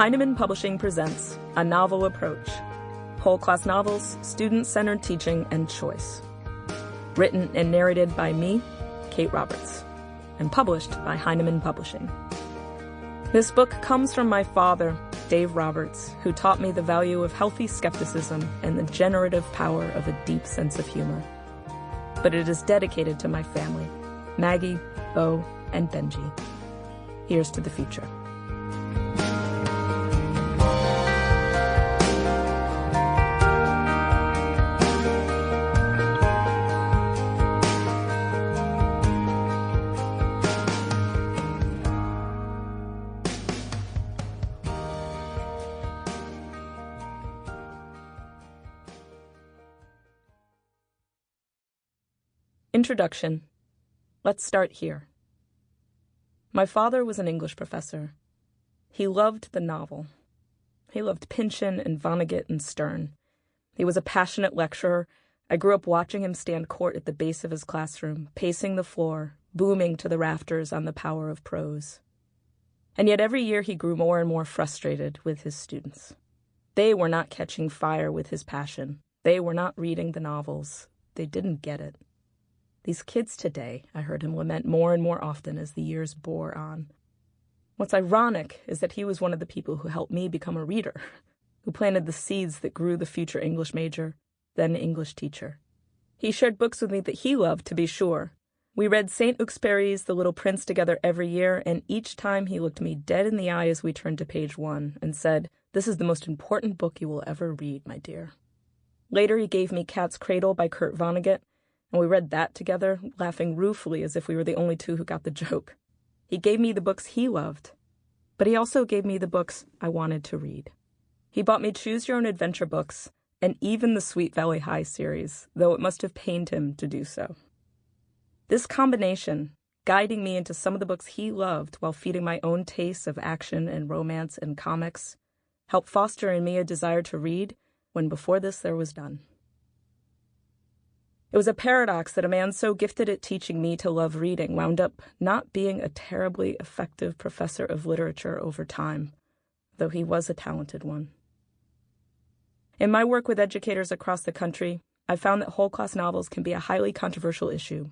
Heinemann Publishing presents A Novel Approach, whole class novels, student-centered teaching, and choice. Written and narrated by me, Kate Roberts, and published by Heinemann Publishing. This book comes from my father, Dave Roberts, who taught me the value of healthy skepticism and the generative power of a deep sense of humor. But it is dedicated to my family, Maggie, Bo, and Benji. Here's to the future. Introduction. Let's start here. My father was an English professor. He loved the novel. He loved Pynchon and Vonnegut and Sterne. He was a passionate lecturer. I grew up watching him stand court at the base of his classroom, pacing the floor, booming to the rafters on the power of prose. And yet every year he grew more and more frustrated with his students. They were not catching fire with his passion. They were not reading the novels. They didn't get it. These kids today, I heard him lament more and more often as the years bore on. What's ironic is that he was one of the people who helped me become a reader, who planted the seeds that grew the future English major, then English teacher. He shared books with me that he loved, to be sure. We read St. Exupéry's The Little Prince together every year, and each time he looked me dead in the eye as we turned to page 1 and said, "This is the most important book you will ever read, my dear." Later he gave me Cat's Cradle by Kurt Vonnegut, and we read that together, laughing ruefully as if we were the only two who got the joke. He gave me the books he loved, but he also gave me the books I wanted to read. He bought me Choose Your Own Adventure books, and even the Sweet Valley High series, though it must have pained him to do so. This combination, guiding me into some of the books he loved while feeding my own tastes of action and romance and comics, helped foster in me a desire to read when before this there was none. It was a paradox that a man so gifted at teaching me to love reading wound up not being a terribly effective professor of literature over time, though he was a talented one. In my work with educators across the country, I've found that whole class novels can be a highly controversial issue.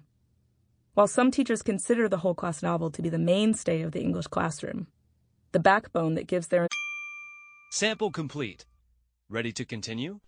While some teachers consider the whole class novel to be the mainstay of the English classroom, the backbone that gives their Sample complete. Ready to continue?